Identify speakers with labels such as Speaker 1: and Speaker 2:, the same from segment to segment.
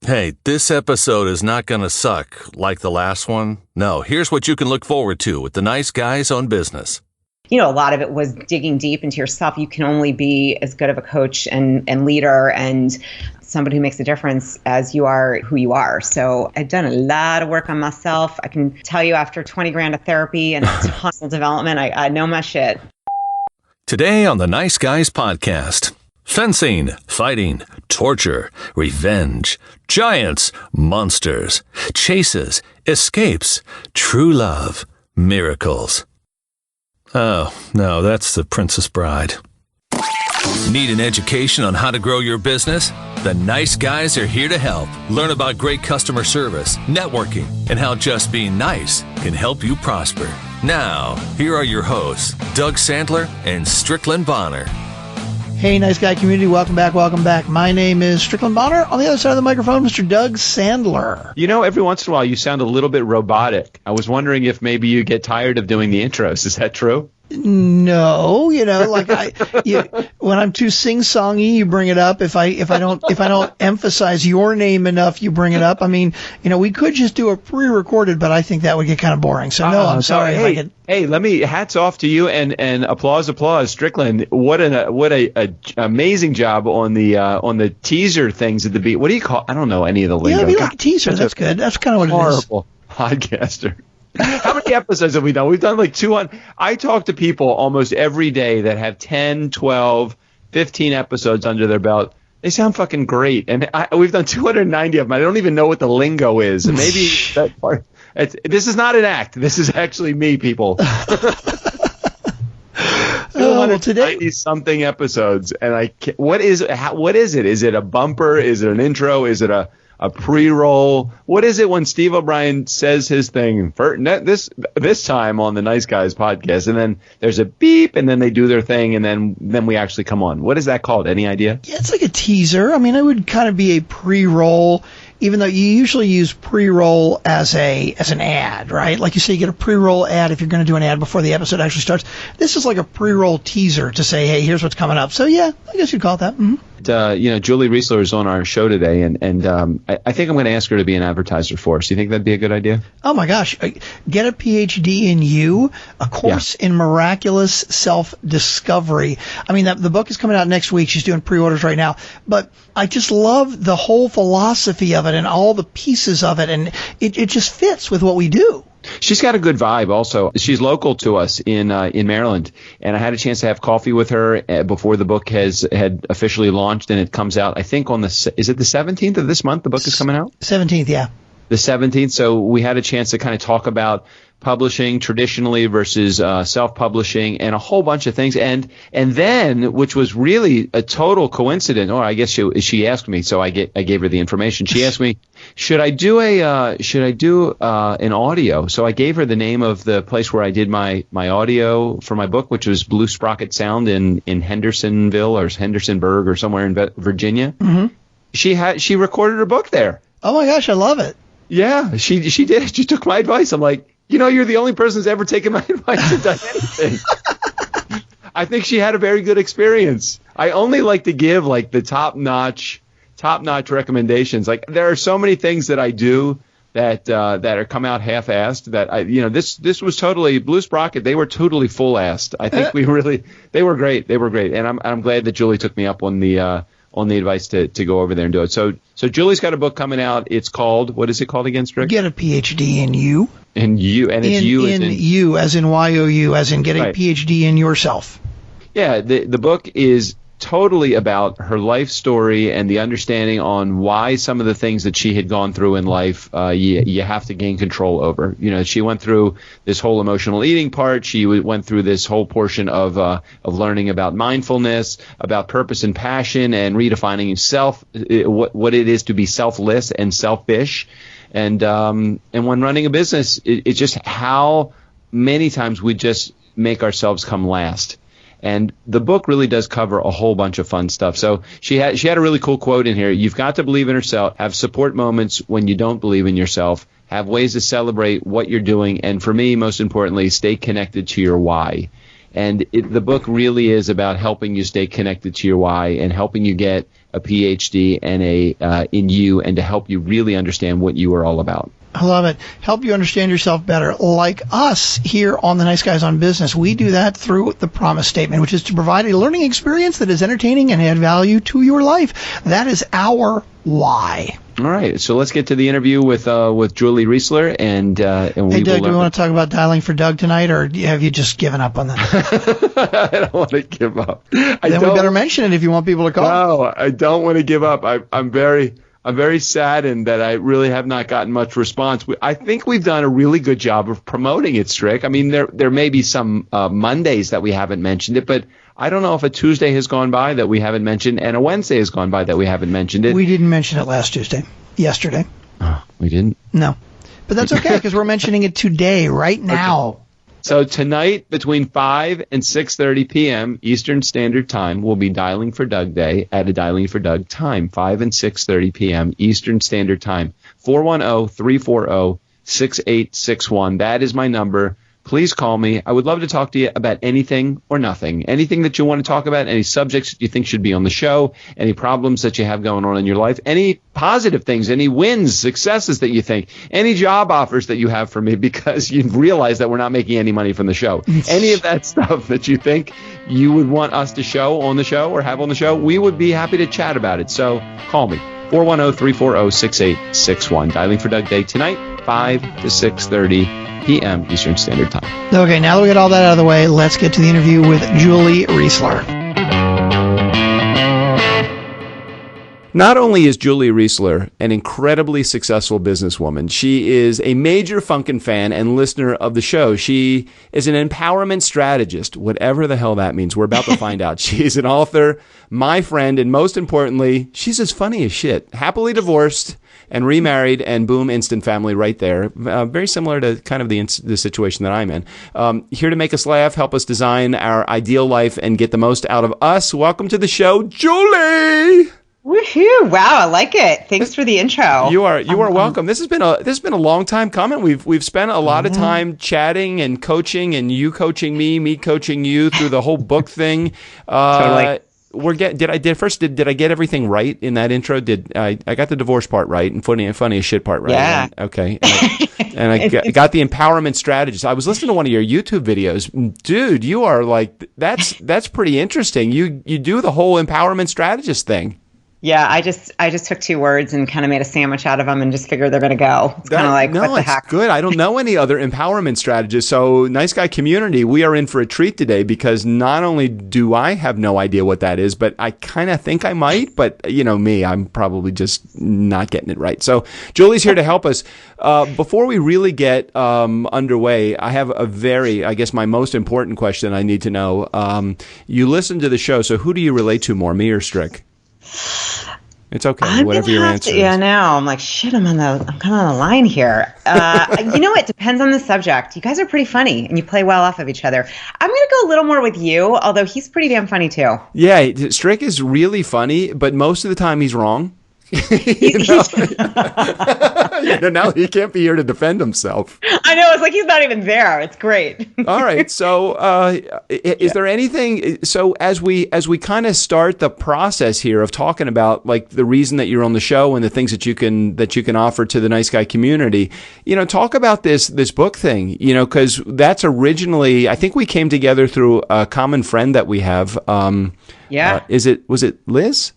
Speaker 1: Hey, this episode is not going to suck like the last one. No, here's what you can look forward to with the Nice Guys on Business.
Speaker 2: You know, a lot of it was digging deep into yourself. You can only be as good of a coach and leader and somebody who makes a difference as you are who you are. So I've done a lot of work on myself. I can tell you after 20 grand of therapy and personal development, I know my shit.
Speaker 1: Today on the Nice Guys podcast. Fencing, fighting, torture, revenge, giants, monsters, chases, escapes, true love, miracles. Oh, no, that's The Princess Bride. Need an education on how to grow your business? The Nice Guys are here to help. Learn about great customer service, networking, and how just being nice can help you prosper. Now, here are your hosts, Doug Sandler and Strickland Bonner.
Speaker 3: Hey, Nice Guy community, welcome back. My name is Strickland Bonner. On the other side of the microphone, Mr. Doug Sandler.
Speaker 4: You know, every once in a while you sound a little bit robotic. I was wondering if maybe you get tired of doing the intros. Is that true?
Speaker 3: No, you know, like when I'm too sing-songy, you bring it up. If I don't emphasize your name enough, you bring it up. I mean, you know, we could just do a pre-recorded, but I think that would get kind of boring. So no, I'm sorry.
Speaker 4: Hey, let me hats off to you and applause, Strickland. What a amazing job on the teaser things at the beat. What do you call? I don't know any of the lingo.
Speaker 3: Yeah, we like teaser. That's good. That's kind of what it is.
Speaker 4: Horrible podcaster. How many episodes have we done? We've done like 200. I talk to people almost every day that have 10, 12, 15 episodes under their belt. They sound fucking great. And we've done 290 of them. I don't even know what the lingo is. And maybe that part. This is not an act. This is actually me, people. Today something episodes. And what is it? Is it a bumper? Is it an intro? Is it a pre-roll? What is it when Steve O'Brien says his thing this time on the Nice Guys podcast, and then there's a beep, and then they do their thing, and then we actually come on? What is that called? Any idea?
Speaker 3: Yeah, it's like a teaser. I mean, it would kind of be a pre-roll, even though you usually use pre-roll as an ad, right? Like you say, you get a pre-roll ad if you're going to do an ad before the episode actually starts. This is like a pre-roll teaser to say, hey, here's what's coming up. So yeah, I guess you'd call it that. Mm-hmm.
Speaker 4: Julie Reisler is on our show today, and I think I'm going to ask her to be an advertiser for us. Do you think that'd be a good idea?
Speaker 3: Oh my gosh, get a PhD in you, a course in miraculous self-discovery. I mean, the book is coming out next week. She's doing pre-orders right now, but I just love the whole philosophy of it and all the pieces of it, and it just fits with what we do.
Speaker 4: She's got a good vibe also. She's local to us in Maryland, and I had a chance to have coffee with her before the book had officially launched, and it comes out, I think, is it the 17th of this month the book is coming out?
Speaker 3: 17th, yeah.
Speaker 4: The 17th. So we had a chance to kind of talk about publishing traditionally versus self-publishing and a whole bunch of things. And then, which was really a total coincidence, or I guess she asked me, so I gave her the information. She asked me, should I do an audio? So I gave her the name of the place where I did my audio for my book, which was Blue Sprocket Sound in Hendersonville or Hendersonburg or somewhere in Virginia. Mm-hmm. She recorded her book there.
Speaker 3: Oh my gosh, I love it.
Speaker 4: Yeah, she did. She took my advice. I'm like, you're the only person who's ever taken my advice and done anything. I think she had a very good experience. I only like to give like the top-notch recommendations. Like there are so many things that I do that are come out half-assed that this was totally Blue Sprocket. They were totally full-assed. I think they were great. They were great. And I'm glad that Julie took me up on the advice to go over there and do it. So Julie's got a book coming out. It's called, what is it called again, Strick?
Speaker 3: Get a PhD in you.
Speaker 4: In you, and it's you
Speaker 3: in you, as in YOU, as in get a PhD in yourself.
Speaker 4: Yeah, the book is totally about her life story and the understanding on why some of the things that she had gone through in life you have to gain control over. She went through this whole emotional eating part. She went through this whole portion of learning about mindfulness, about purpose and passion, and redefining self, what it is to be selfless and selfish. And when running a business, it's just how many times we just make ourselves come last. And the book really does cover a whole bunch of fun stuff. So she had a really cool quote in here. You've got to believe in yourself, have support moments when you don't believe in yourself, have ways to celebrate what you're doing, and for me, most importantly, stay connected to your why. And the book really is about helping you stay connected to your why and helping you get a PhD and in you, and to help you really understand what you are all about.
Speaker 3: I love it. Help you understand yourself better. Like us here on the Nice Guys on Business, we do that through the promise statement, which is to provide a learning experience that is entertaining and add value to your life. That is our why.
Speaker 4: All right, so let's get to the interview with Julie Reisler, and we
Speaker 3: Hey, Doug,
Speaker 4: will
Speaker 3: do we want to talk about dialing for Doug tonight, or have you just given up on that?
Speaker 4: I don't want to give up.
Speaker 3: Then we better mention it if you want people to call.
Speaker 4: No, I don't want to give up. I'm very saddened that I really have not gotten much response. I think we've done a really good job of promoting it, Strick. I mean, there may be some Mondays that we haven't mentioned it, but I don't know if a Tuesday has gone by that we haven't mentioned, and a Wednesday has gone by that we haven't mentioned it.
Speaker 3: We didn't mention it yesterday.
Speaker 4: Oh, we didn't?
Speaker 3: No. But that's okay, because we're mentioning it today, right now.
Speaker 4: Okay. So tonight, between 5 and 6:30 p.m. Eastern Standard Time, we'll be Dialing for Doug Day at a Dialing for Doug time, 5 and 6:30 p.m. Eastern Standard Time, 410-340-6861. That is my number. Please call me. I would love to talk to you about anything or nothing. Anything that you want to talk about, any subjects that you think should be on the show, any problems that you have going on in your life, any positive things, any wins, successes that you think, any job offers that you have for me because you realize that we're not making any money from the show. Any of that stuff that you think you would want us to show on the show or have on the show, we would be happy to chat about it. So call me, 410-340-6861. Dialing for Doug Day tonight, 5 to 6:30 p.m. Eastern Standard Time.
Speaker 3: Okay, now that we got all that out of the way, let's get to the interview with Julie Reisler.
Speaker 5: Not only is Julie Reisler an incredibly successful businesswoman, she is a major Funkin' fan and listener of the show. She is an empowerment strategist, whatever the hell that means. We're about to find out. She's an author, my friend, and most importantly, she's as funny as shit. Happily divorced and remarried, and boom, instant family right there. Very similar to kind of the situation that I'm in. Here to make us laugh, help us design our ideal life, and get the most out of us. Welcome to the show, Julie!
Speaker 2: Woohoo! Wow, I like it. Thanks for the intro.
Speaker 5: You are welcome. This has been a long time coming. We've spent a lot of time chatting and coaching, and you coaching me coaching you through the whole book thing.
Speaker 2: Totally.
Speaker 5: Did I get everything right in that intro? Did I got the divorce part right and funny as shit part right?
Speaker 2: Yeah.
Speaker 5: Okay. And I got the empowerment strategist. I was listening to one of your YouTube videos. Dude, you are like, that's pretty interesting. You do the whole empowerment strategist thing.
Speaker 2: Yeah, I just took two words and kind of made a sandwich out of them and just figured they're going to go. It's kind of like, what the heck?
Speaker 5: Good. I don't know any other empowerment strategists. So, Nice Guy community, we are in for a treat today because not only do I have no idea what that is, but I kind of think I might. But you know me, I'm probably just not getting it right. So, Julie's here to help us. Before we really get underway, I have my most important question I need to know. You listen to the show, so who do you relate to more, me or Strick? It's okay, whatever your answer is.
Speaker 2: Yeah, now I'm like, shit, I'm kind of on the line here. It depends on the subject. You guys are pretty funny, and you play well off of each other. I'm going to go a little more with you, although he's pretty damn funny too.
Speaker 5: Yeah, Strick is really funny, but most of the time he's wrong. Now he can't be here to defend himself.
Speaker 2: I know, it's like he's not even there. It's great.
Speaker 5: All right, so is there anything? So as we kind of start the process here of talking about like the reason that you're on the show and the things that you can offer to the Nice Guy community, talk about this book thing, because that's originally, I think we came together through a common friend that we have.
Speaker 2: Yeah.
Speaker 5: Was it Liz?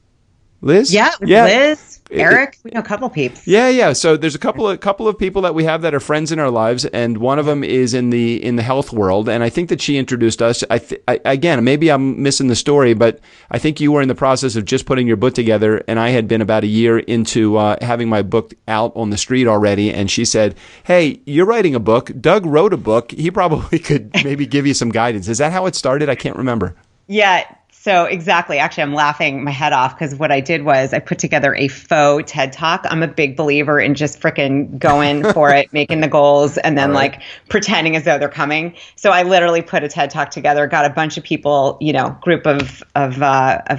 Speaker 5: Liz?
Speaker 2: Yeah, Liz, Eric, we know a couple peeps.
Speaker 5: Yeah. So there's a couple of people that we have that are friends in our lives, and one of them is in the health world, and I think that she introduced us. Again, maybe I'm missing the story, but I think you were in the process of just putting your book together, and I had been about a year into having my book out on the street already, and she said, "Hey, you're writing a book. Doug wrote a book. He probably could maybe give you some guidance." Is that how it started? I can't remember.
Speaker 2: Yeah. So exactly. Actually, I'm laughing my head off because what I did was I put together a faux TED Talk. I'm a big believer in just freaking going for it, making the goals, and then like pretending as though they're coming. So I literally put a TED Talk together, got a bunch of people, group of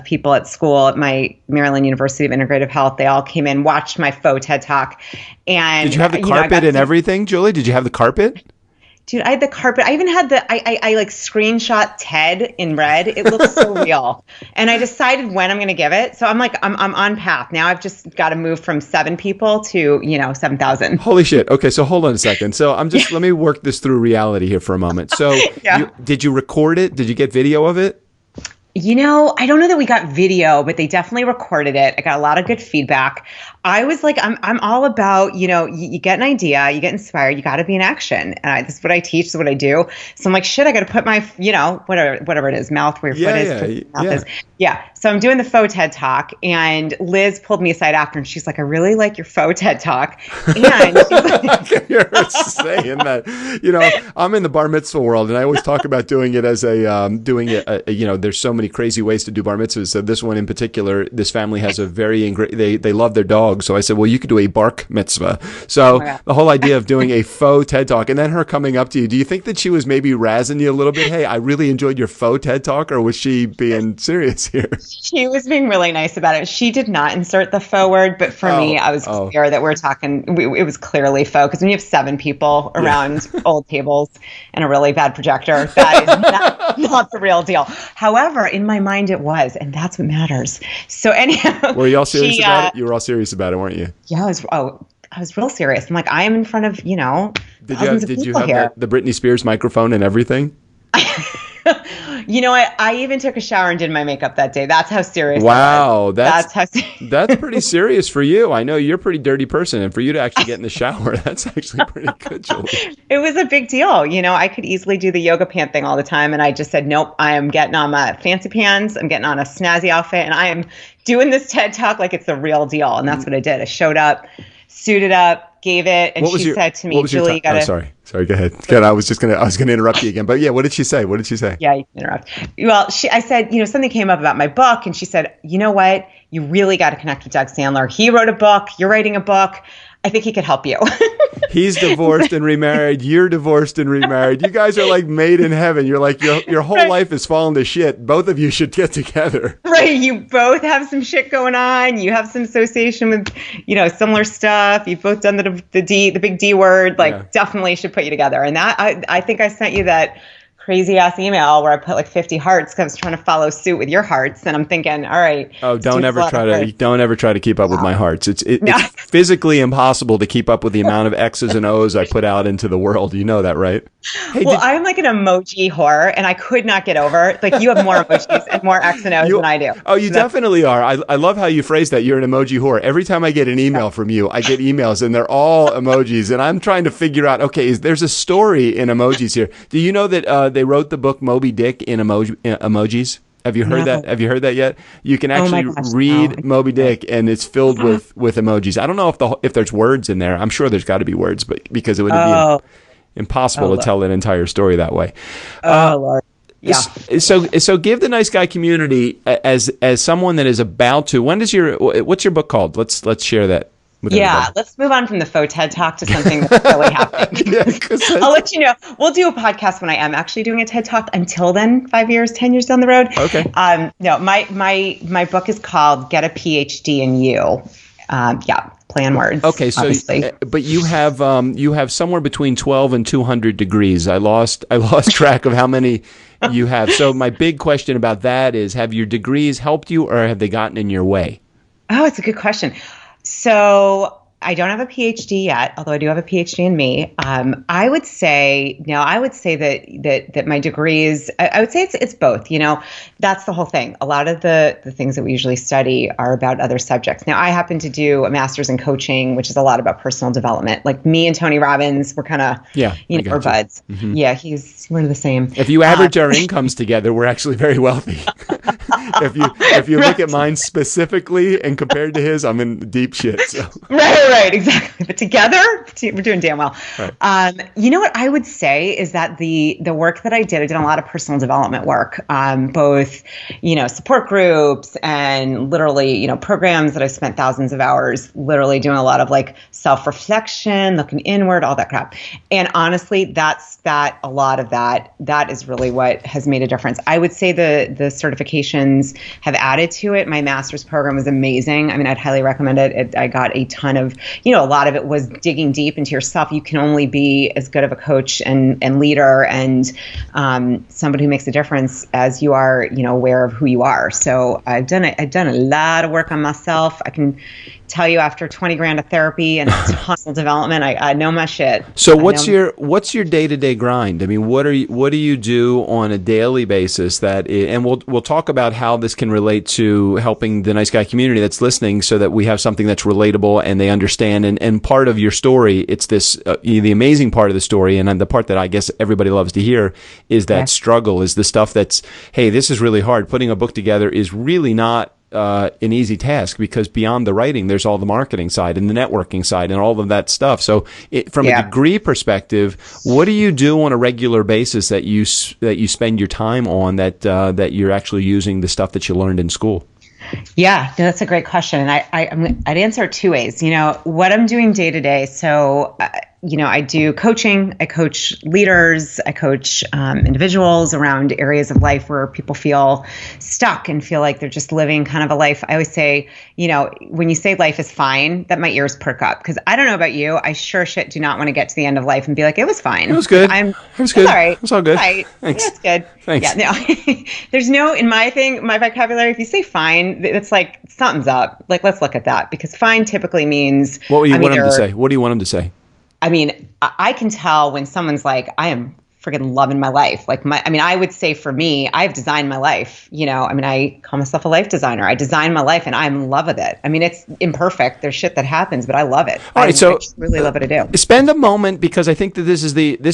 Speaker 2: people at school at my Maryland University of Integrative Health. They all came in, watched my faux TED Talk. And
Speaker 5: did you have the carpet and everything, Julie? Did you have the carpet?
Speaker 2: Dude, I had the carpet. I even had I like screenshot Ted in red. It looks so real. And I decided when I'm going to give it. So I'm like, I'm on path. Now I've just got to move from 7 people to, 7,000.
Speaker 5: Holy shit. Okay, so hold on a second. So let me work this through reality here for a moment. So did you record it? Did you get video of it?
Speaker 2: I don't know that we got video, but they definitely recorded it. I got a lot of good feedback. I was like, I'm all about, you get an idea, you get inspired, you got to be in action. And this is what I teach, this is what I do. So I'm like, shit, I got to put my, whatever it is, mouth where your foot is. Mouth is. Yeah. So I'm doing the faux TED Talk, and Liz pulled me aside after, and she's like, I really like your faux TED Talk. And she's like,
Speaker 5: you're saying that, I'm in the bar mitzvah world, and I always talk about doing it as there's so many crazy ways to do bar mitzvahs. So this one in particular, this family has a very, they love their dog. So I said, well, you could do a bark mitzvah. So the whole idea of doing a faux TED Talk, and then her coming up to you, do you think that she was maybe razzing you a little bit? Hey, I really enjoyed your faux TED Talk, or was she being serious here?
Speaker 2: She was being really nice about it. She did not insert the faux word, but for me, I was clear that we're talking, it was clearly faux, because when you have 7 people around old tables and a really bad projector, that is not the real deal. However, in my mind, it was, and that's what matters. So anyhow.
Speaker 5: Were you all serious about it? You were all serious about it, weren't you?
Speaker 2: Yeah, I was real serious. I'm like, I am in front of,
Speaker 5: Did you have the Britney Spears microphone and everything?
Speaker 2: I even took a shower and did my makeup that day. That's how serious.
Speaker 5: Wow, that's pretty serious for you. I know you're a pretty dirty person, and for you to actually get in the shower, that's actually pretty good, Julie.
Speaker 2: It was a big deal. I could easily do the yoga pant thing all the time, and I just said, nope, I am getting on my fancy pants. I'm getting on a snazzy outfit, and I am doing this TED Talk like it's the real deal. And that's what I did. I showed up, suited up, gave it, and she said to me, Julie, you got to...
Speaker 5: Sorry, go ahead. I was going to interrupt you again. But yeah, what did she say?
Speaker 2: Yeah, you can interrupt. Well, I said, something came up about my book, and she said, you know what? You really got to connect with Doug Sandler. He wrote a book. You're writing a book. I think he could help you.
Speaker 5: He's divorced and remarried. You're divorced and remarried. You guys are like made in heaven. You're like, your whole life has fallen to shit. Both of you should get together.
Speaker 2: Right. You both have some shit going on. You have some association with, similar stuff. You've both done the big D word. Definitely should put you together. And that, I think I sent you that crazy ass email where I put like 50 hearts because I was trying to follow suit with your hearts, and I'm thinking, all right.
Speaker 5: Oh, don't ever try to keep up with my hearts. It's physically impossible to keep up with the amount of X's and O's I put out into the world. You know that, right?
Speaker 2: Hey, I'm like an emoji whore, and I could not get over. Like, you have more emojis and more X and O's than I do.
Speaker 5: Oh, you definitely are. I love how you phrase that. You're an emoji whore. Every time I get an email from you, I get emails, and they're all emojis, and I'm trying to figure out, okay, there's a story in emojis here. Do you know that they wrote the book Moby Dick in emojis? Have you heard that? Have you heard that yet? You can actually read Moby Dick, and it's filled with emojis. I don't know if there's words in there. I'm sure there's got to be words, but because it would be impossible to tell an entire story that way.
Speaker 2: Lord. Yeah.
Speaker 5: So give the nice guy community as someone that is about to. What's your book called? Let's share that.
Speaker 2: Let's move on from the faux TED Talk to something that's really happening. I'll let you know. We'll do a podcast when I am actually doing a TED Talk. Until then, 5 years, 10 years down the road.
Speaker 5: Okay.
Speaker 2: No, my book is called Get a PhD in You. Play on words.
Speaker 5: Okay, so but you have somewhere between 12 and 200 degrees. I lost track of how many you have. So my big question about that is, have your degrees helped you, or have they gotten in your way?
Speaker 2: Oh, it's a good question. So I don't have a PhD yet, although I do have a PhD in me. I would say that my degrees, I would say it's both. That's the whole thing. A lot of the things that we usually study are about other subjects. Now, I happen to do a master's in coaching, which is a lot about personal development. Like me and Tony Robbins, we're kind of, we're buds. Mm-hmm. Yeah, we're the same.
Speaker 5: If you average our incomes together, we're actually very wealthy. If you look at mine specifically and compared to his, I'm in deep shit. So.
Speaker 2: Right, exactly. But together, we're doing damn well. Right. You know what I would say is that the work that I did a lot of personal development work, both, support groups and literally, programs that I spent thousands of hours literally doing a lot of like self-reflection, looking inward, all that crap. And honestly, a lot of that is really what has made a difference. I would say the certification certifications have added to it. My master's program was amazing. I mean, I'd highly recommend it. I got a ton of, a lot of it was digging deep into yourself. You can only be as good of a coach and leader and somebody who makes a difference as you are, aware of who you are. So I've done a lot of work on myself. I can tell you after 20 grand of therapy and a ton of development, I know my shit.
Speaker 5: So what's your day-to-day grind? I mean, what do you do on a daily basis and we'll talk about how this can relate to helping the Nice Guy community that's listening so that we have something that's relatable and they understand. And part of your story, it's this, the amazing part of the story, and the part that I guess everybody loves to hear is that struggle, is the stuff that's, hey, this is really hard. Putting a book together is really not an easy task, because beyond the writing, there's all the marketing side and the networking side and all of that stuff. So from a degree perspective, what do you do on a regular basis that you spend your time on that you're actually using the stuff that you learned in school?
Speaker 2: Yeah, that's a great question. And I'd answer it two ways. What I'm doing day to day. So, I do coaching. I coach leaders. I coach individuals around areas of life where people feel stuck and feel like they're just living kind of a life. I always say, when you say life is fine, that my ears perk up, because I don't know about you. I sure shit do not want to get to the end of life and be like, it was fine.
Speaker 5: It was good. It was good.
Speaker 2: All right.
Speaker 5: It was all good.
Speaker 2: Right.
Speaker 5: Thanks.
Speaker 2: Yeah, it's good.
Speaker 5: Thanks.
Speaker 2: Yeah, no, there's no, in my vocabulary, if you say fine, it's like something's up. Like, let's look at that, because fine typically means.
Speaker 5: What do you want them to say? What do you want them to say?
Speaker 2: I mean, I can tell when someone's like, I am freaking loving my life. Like I would say for me, I've designed my life. I call myself a life designer. I design my life and I'm in love with it. I mean, it's imperfect. There's shit that happens, but I love it.
Speaker 5: All right,
Speaker 2: I really love what I do.
Speaker 5: Spend a moment, because I think that this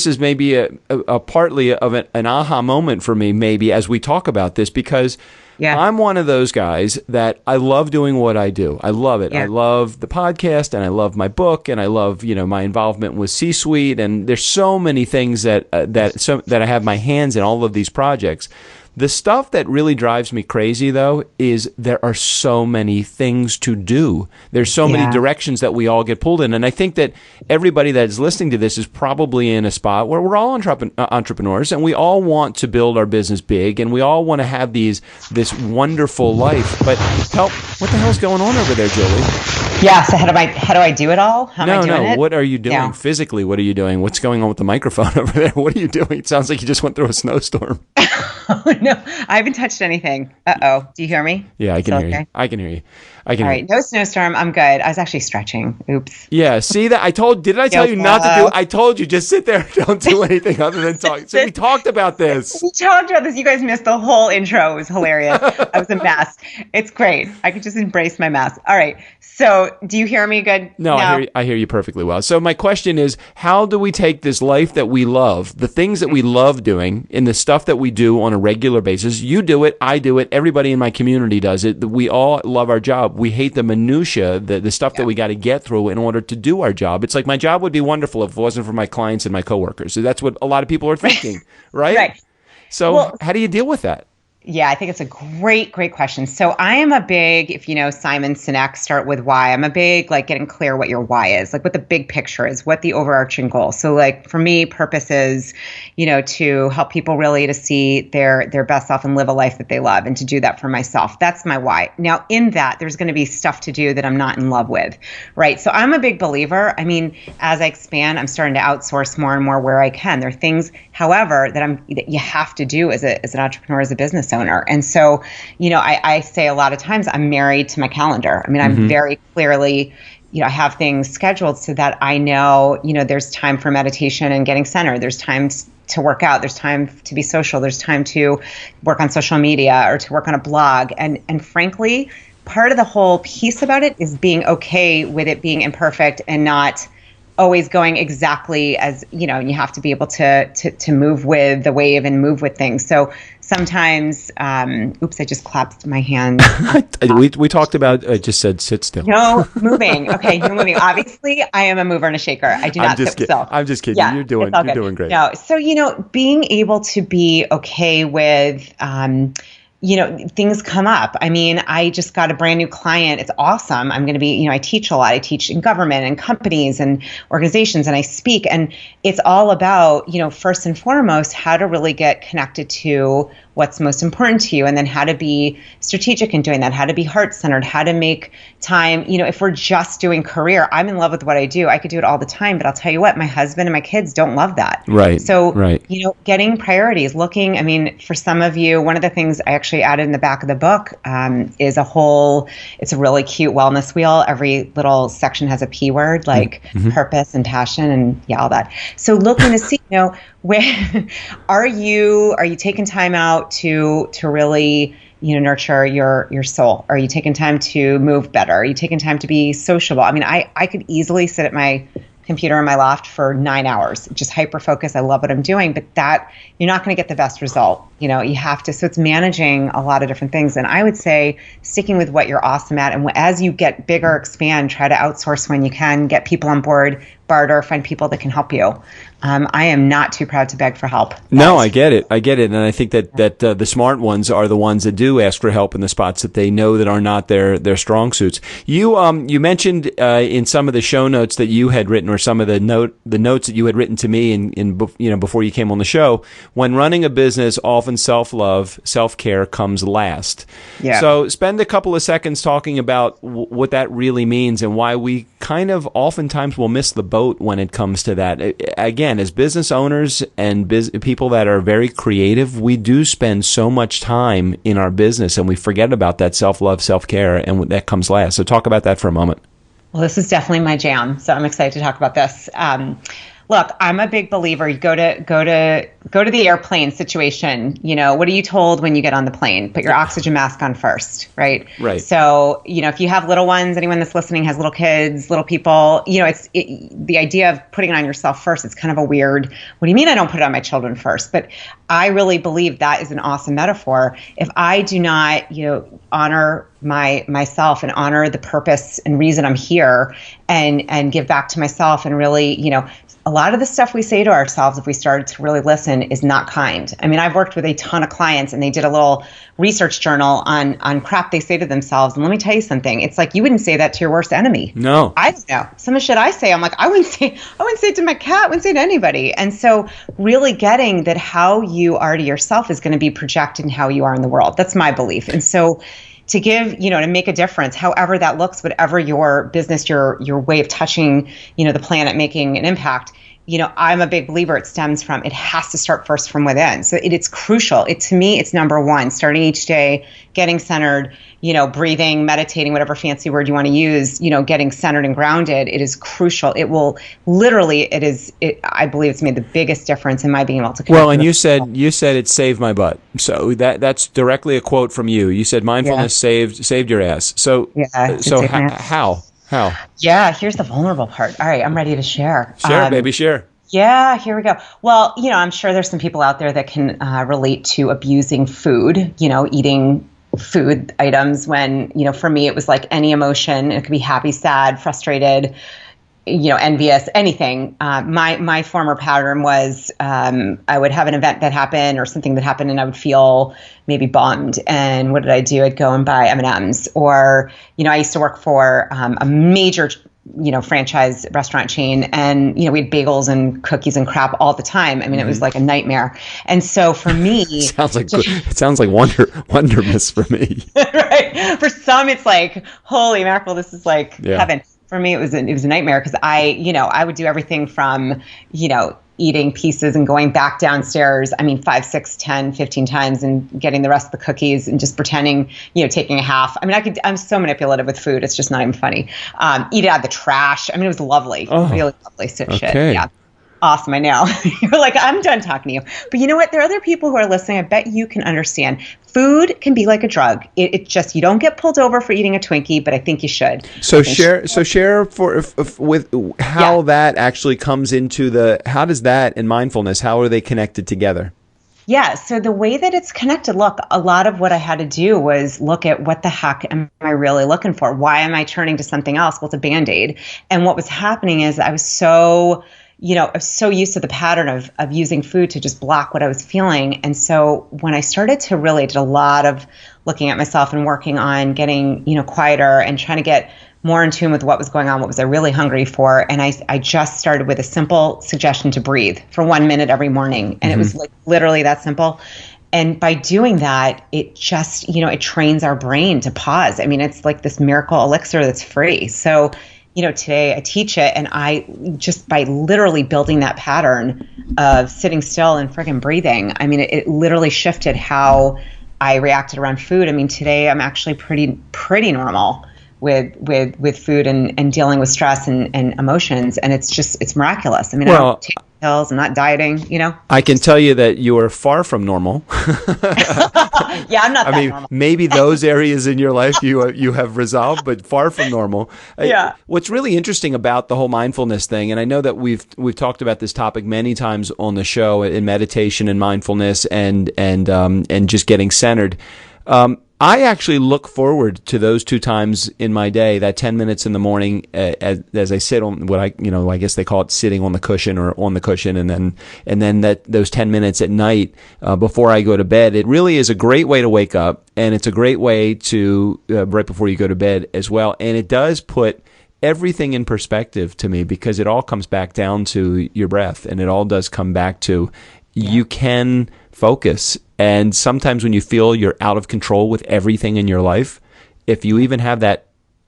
Speaker 5: is maybe a partly of an aha moment for me, maybe, as we talk about this, because I'm one of those guys that I love doing what I do. I love it. Yeah. I love the podcast, and I love my book, and I love my involvement with C-suite, and there's so many things that I have my hands in all of these projects. The stuff that really drives me crazy, though, is there are so many things to do. There's so many directions that we all get pulled in. And I think that everybody that is listening to this is probably in a spot where we're all entrepreneurs, and we all want to build our business big, and we all want to have this wonderful life. But what the hell's going on over there, Julie?
Speaker 2: Yeah, so how do I do it all? How am I doing it?
Speaker 5: What are you doing physically? What are you doing? What's going on with the microphone over there? What are you doing? It sounds like you just went through a snowstorm.
Speaker 2: Oh, no, I haven't touched anything. Uh-oh. Do you hear me?
Speaker 5: Yeah, I can hear you. I can hear you.
Speaker 2: All right, no snowstorm. I'm good. I was actually stretching. Oops.
Speaker 5: Yeah, see that? Did I tell you not to do? I told you, just sit there. Don't do anything other than talk. So we talked about this.
Speaker 2: We talked about this. You guys missed the whole intro. It was hilarious. I was a mess. It's great. I could just embrace my mess. All right. So do you hear me good?
Speaker 5: No, I hear you perfectly well. So my question is, how do we take this life that we love, the things that we love doing, and the stuff that we do on a regular basis? You do it. I do it. Everybody in my community does it. We all love our job. We hate the minutia, the stuff that we got to get through in order to do our job. It's like, my job would be wonderful if it wasn't for my clients and my coworkers. So that's what a lot of people are thinking, right?
Speaker 2: Right.
Speaker 5: So how do you deal with that?
Speaker 2: Yeah, I think it's a great question. So I am a big, if you know Simon Sinek, start with why. I'm a big, like, getting clear what your why is, like what the big picture is, what the overarching goal. So like for me, purpose is, to help people really to see their best self and live a life that they love, and to do that for myself. That's my why. Now in that, there's going to be stuff to do that I'm not in love with, right? So I'm a big believer. I mean, as I expand, I'm starting to outsource more and more where I can. There are things, however, that you have to do as an entrepreneur, as a business owner. And so, I say a lot of times I'm married to my calendar. I mean, I'm very clearly, I have things scheduled so that I know, there's time for meditation and getting centered. There's time to work out. There's time to be social. There's time to work on social media or to work on a blog. And frankly, part of the whole piece about it is being okay with it being imperfect and not always going exactly as, you have to be able to move with the wave and move with things. So sometimes, I just clapped my hands.
Speaker 5: We talked about, I just said, sit still.
Speaker 2: No, moving. Okay, you're moving. Obviously, I am a mover and a shaker. I do not sit still.
Speaker 5: I'm just kidding.
Speaker 2: Yeah,
Speaker 5: you're doing great.
Speaker 2: No, so, being able to be okay with, things come up. I mean, I just got a brand new client. It's awesome. I'm going to be, I teach a lot. I teach in government and companies and organizations, and I speak. And it's all about, first and foremost, how to really get connected to what's most important to you, and then how to be strategic in doing that, how to be heart-centered, how to make time. If we're just doing career, I'm in love with what I do. I could do it all the time, but I'll tell you what, my husband and my kids don't love that.
Speaker 5: Right.
Speaker 2: So,
Speaker 5: right.
Speaker 2: Getting priorities, for some of you, one of the things I actually added in the back of the book is it's a really cute wellness wheel. Every little section has a P word, like purpose and passion and all that. So looking to see, where are you taking time out to really nurture your soul? Are you taking time to move better? Are you taking time to be sociable? I could easily sit at my computer in my loft for 9 hours, just hyper focus. I love what I'm doing, but that you're not going to get the best result. You have to, so it's managing a lot of different things. And I would say sticking with what you're awesome at. And as you get bigger, expand, try to outsource when you can, get people on board, barter, find people that can help you. I am not too proud to beg for help.
Speaker 5: No, I get it. And I think that the smart ones are the ones that do ask for help in the spots that they know that are not their strong suits. You mentioned in some of the show notes that you had written, or some of the notes that you had written to me in before you came on the show, when running a business, often self-love, self-care comes last. Yeah. So spend a couple of seconds talking about what that really means and why we kind of oftentimes will miss the boat when it comes to that. Again, as business owners and people that are very creative, we do spend so much time in our business and we forget about that self-love, self-care, and that comes last. So talk about that for a moment.
Speaker 2: Well, this is definitely my jam, so I'm excited to talk about this. Look, I'm a big believer. You go to the airplane situation. What are you told when you get on the plane? Put your oxygen mask on first, right?
Speaker 5: Right.
Speaker 2: So, if you have little ones, anyone that's listening has little kids, little people, the idea of putting it on yourself first, it's kind of a weird, what do you mean I don't put it on my children first? But I really believe that is an awesome metaphor. If I do not, honor myself and honor the purpose and reason I'm here and give back to myself and really, a lot of the stuff we say to ourselves, if we started to really listen, is not kind. I've worked with a ton of clients and they did a little research journal on crap they say to themselves. And let me tell you something. It's like, you wouldn't say that to your worst enemy.
Speaker 5: No.
Speaker 2: I don't know. Some of the shit I say, I'm like, I wouldn't say it to my cat, I wouldn't say it to anybody. And so really getting that how you are to yourself is going to be projected in how you are in the world. That's my belief. And so to give, to make a difference, however that looks, whatever your business, your way of touching, the planet, making an impact, I'm a big believer it stems from, it has to start first from within. So it's crucial. To me, it's number one, starting each day, getting centered, breathing, meditating, whatever fancy word you want to use, getting centered and grounded. It is crucial. It will literally, I believe it's made the biggest difference in my being able to connect.
Speaker 5: Well, and you said it saved my butt. So that's directly a quote from you. You said mindfulness saved your ass. So, How?
Speaker 2: Yeah, here's the vulnerable part. All right, I'm ready to share.
Speaker 5: Share, baby, share.
Speaker 2: Yeah, here we go. Well, I'm sure there's some people out there that can relate to abusing food, eating food items when, for me, it was like any emotion. It could be happy, sad, frustrated, envious, anything. My former pattern was I would have an event that happened or something that happened and I would feel maybe bummed. And what did I do? I'd go and buy M&Ms. Or, I used to work for a major, franchise restaurant chain. And, we had bagels and cookies and crap all the time. It was like a nightmare. And so for me...
Speaker 5: it sounds like wondermess for me.
Speaker 2: Right. For some, it's like, holy mackerel, this is like heaven. For me, it was a nightmare because I would do everything from, eating pieces and going back downstairs, 5, 6, 10, 15 times and getting the rest of the cookies and just pretending, taking a half. I'm so manipulative with food. It's just not even funny. Eat it out of the trash. It was lovely. Really lovely shit. Yeah. Awesome. I know. You're like, I'm done talking to you. But you know what? There are other people who are listening. I bet you can understand. Food can be like a drug. It just, you don't get pulled over for eating a Twinkie, but I think you should.
Speaker 5: So share with how that actually comes into how does that and mindfulness, how are they connected together?
Speaker 2: Yeah. So the way that it's connected, look, a lot of what I had to do was look at what the heck am I really looking for? Why am I turning to something else? Well, it's a Band-Aid. And what was happening is I was so used to the pattern of using food to just block what I was feeling. And so when I started to really did a lot of looking at myself and working on getting, quieter and trying to get more in tune with what was going on, what was I really hungry for. And I just started with a simple suggestion to breathe for 1 minute every morning. And it was like literally that simple. And by doing that, it just, it trains our brain to pause. I mean, it's like this miracle elixir that's free. So, today I teach it, and I just, by literally building that pattern of sitting still and friggin' breathing, I mean, it literally shifted how I reacted around food. I mean, today I'm actually pretty normal with food and dealing with stress and emotions. And it's miraculous. I mean, I don't take pills, I'm not dieting,
Speaker 5: I can tell you that you are far from normal.
Speaker 2: Yeah, I'm not that normal.
Speaker 5: Maybe those areas in your life you have resolved, but far from normal.
Speaker 2: Yeah.
Speaker 5: What's really interesting about the whole mindfulness thing, and I know that we've talked about this topic many times on the show, in meditation and mindfulness and just getting centered. I actually look forward to those 2 times in my day, that 10 minutes in the morning as I sit on what I guess they call it sitting on the cushion or on the cushion, and then those 10 minutes at night before I go to bed. It really is a great way to wake up, and it's a great way to right before you go to bed as well. And it does put everything in perspective to me, because it all comes back down to your breath, and it all does come back to you can focus. And sometimes when you feel you're out of control with everything in your life, if you even have that